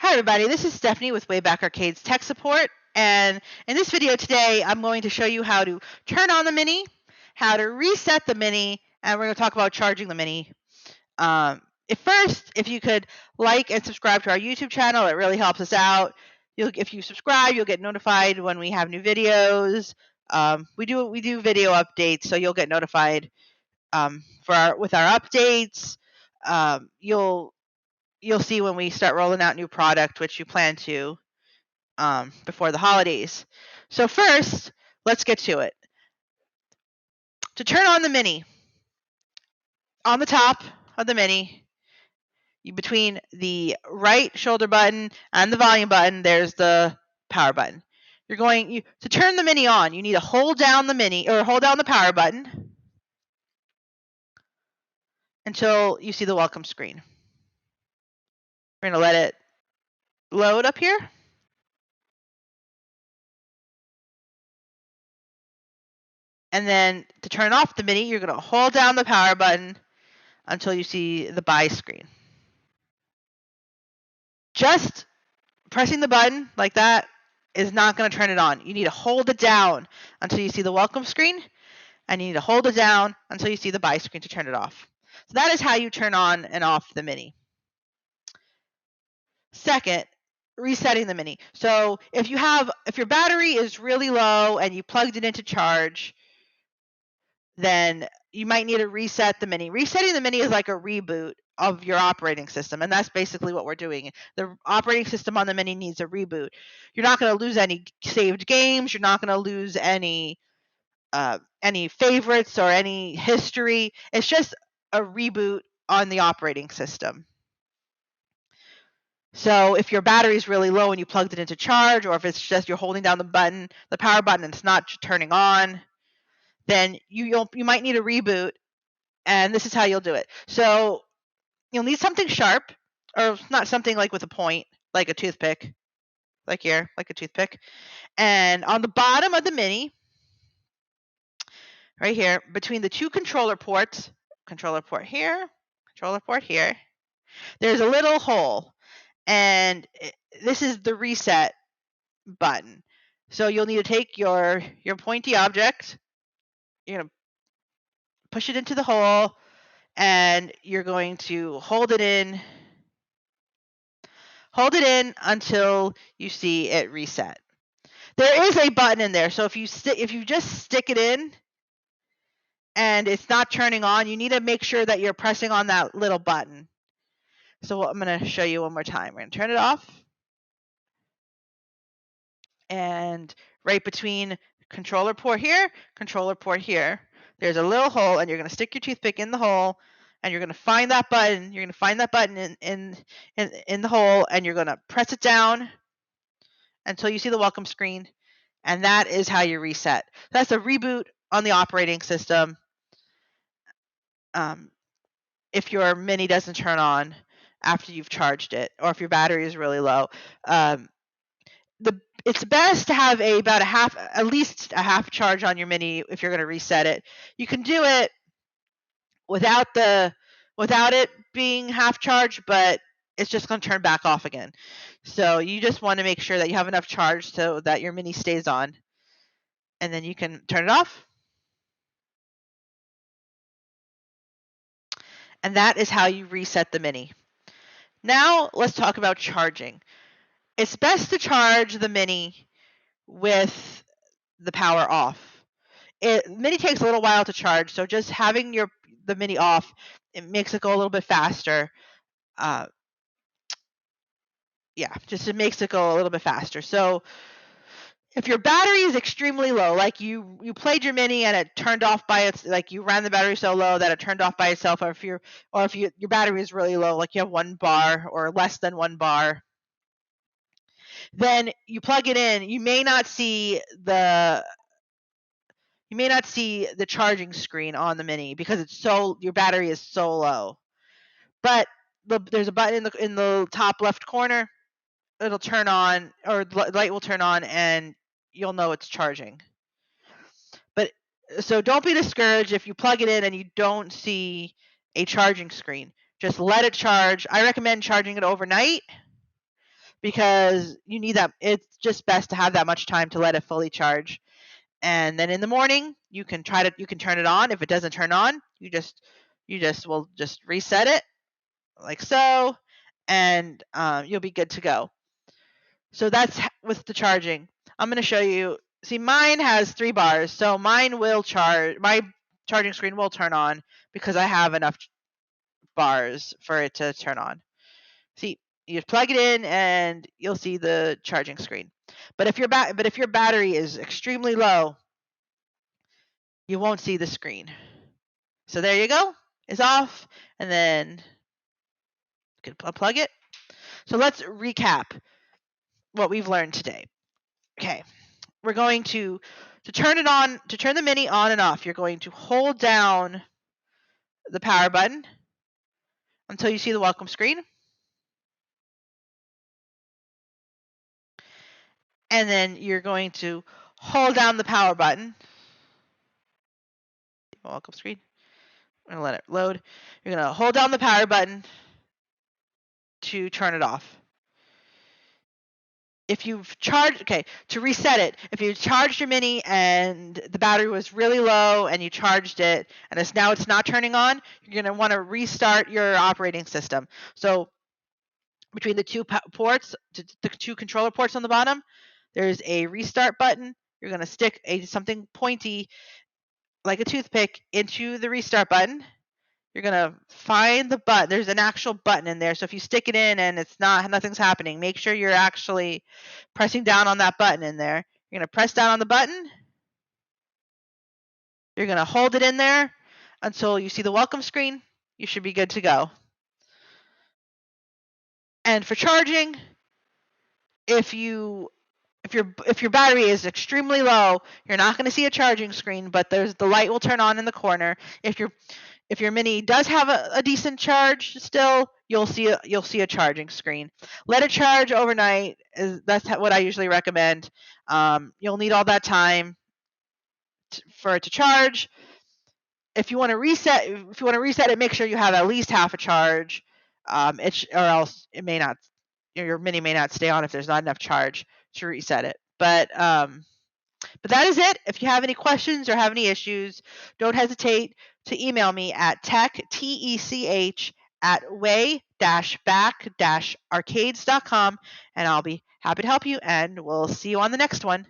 Hi everybody, this is Stephanie with Wayback Arcade's tech support, and in this video today I'm going to show you how to turn on the Mini, how to reset the Mini, and we're going to talk about charging the Mini. If you could like and subscribe to our YouTube channel, it really helps us out. If you subscribe, you'll get notified when we have new videos. We do video updates, so you'll get notified with our updates. You'll see when we start rolling out new product, which you plan to before the holidays. So first, let's get to it. To turn on the Mini, on the top of the Mini, between the right shoulder button and the volume button, there's the power button. To turn the Mini on, you need to hold down the power button until you see the welcome screen. We're going to let it load up here. And then to turn off the Mini, you're going to hold down the power button until you see the buy screen. Just pressing the button like that is not going to turn it on. You need to hold it down until you see the welcome screen, and you need to hold it down until you see the buy screen to turn it off. So that is how you turn on and off the Mini. Second, resetting the Mini. So if your battery is really low and you plugged it into charge, then you might need to reset the Mini. Resetting the Mini is like a reboot of your operating system, and that's basically what we're doing. The operating system on the Mini needs a reboot. You're not going to lose any saved games. You're not going to lose any favorites or any history. It's just a reboot on the operating system. So if your battery is really low and you plugged it into charge, or if it's just you're holding down the power button, and it's not turning on, then you might need a reboot, and this is how you'll do it. So you'll need something sharp, or not something like with a point, like a toothpick, like here, like a toothpick. And on the bottom of the Mini, right here, between the two controller ports, controller port here, there's a little hole, and this is the reset button. So you'll need to take your pointy object, you're going to push it into the hole, and you're going to hold it in until you see it reset. There is a button in there, so if you just stick it in and it's not turning on, you need to make sure that you're pressing on that little button. So I'm going to show you one more time. We're going to turn it off. And right between controller port here, there's a little hole, and you're going to stick your toothpick in the hole, and you're going to find that button. You're going to find that button in the hole, and you're going to press it down until you see the welcome screen, and that is how you reset. That's a reboot on the operating system. If your Mini doesn't turn on after you've charged it, or if your battery is really low, it's best to have at least a half charge on your Mini if you're going to reset it. You can do it without it being half charged, but it's just going to turn back off again. So you just want to make sure that you have enough charge so that your Mini stays on, and then you can turn it off. And that is how you reset the Mini. Now let's talk about charging. It's best to charge the Mini with the power off. Mini takes a little while to charge, so just having the Mini off, it makes it go a little bit faster. It makes it go a little bit faster. So if your battery is extremely low, like you played your Mini and it turned off like you ran the battery so low that it turned off by itself, or if your battery is really low, like you have 1 bar or less than 1 bar, then you plug it in. You may not see the charging screen on the Mini because your battery is so low. But there's a button in the top left corner. It'll turn on, or the light will turn on, and you'll know it's charging. So don't be discouraged if you plug it in and you don't see a charging screen. Just let it charge. I recommend charging it overnight, because you need that. It's just best to have that much time to let it fully charge. And then in the morning, you can turn it on. If it doesn't turn on, you just will just reset it like so, and you'll be good to go. So that's with the charging. I'm going to show you. See, mine has 3 bars, so mine will charge. My charging screen will turn on because I have enough bars for it to turn on. See, you plug it in and you'll see the charging screen. But if your battery is extremely low, you won't see the screen. So there you go. It's off, and then you can unplug it. So let's recap what we've learned today. Okay. We're going to turn it on, to turn the Mini on and off, you're going to hold down the power button until you see the welcome screen. And then you're going to hold down the power button. Welcome screen. I'm going to let it load. You're going to hold down the power button to turn it off. If you've charged, to reset it, if you charged your Mini and the battery was really low and you charged it and it's not turning on, you're going to want to restart your operating system. So between the 2 ports, the 2 controller ports on the bottom, there's a restart button. You're going to stick something pointy like a toothpick into the restart button. You're going to find the button. There's an actual button in there. So if you stick it in and nothing's happening, make sure you're actually pressing down on that button in there. You're going to press down on the button. You're going to hold it in there until you see the welcome screen. You should be good to go. And for charging, if your battery is extremely low, you're not going to see a charging screen, but the light will turn on in the corner. If your Mini does have a decent charge still, you'll see a charging screen. Let it charge overnight. That's what I usually recommend. You'll need all that time for it to charge. If you want to reset it, make sure you have at least half a charge, or else it may not. Your Mini may not stay on if there's not enough charge to reset it. But that is it. If you have any questions or have any issues, don't hesitate to email me at tech@way-back-arcades.com, and I'll be happy to help you, and we'll see you on the next one.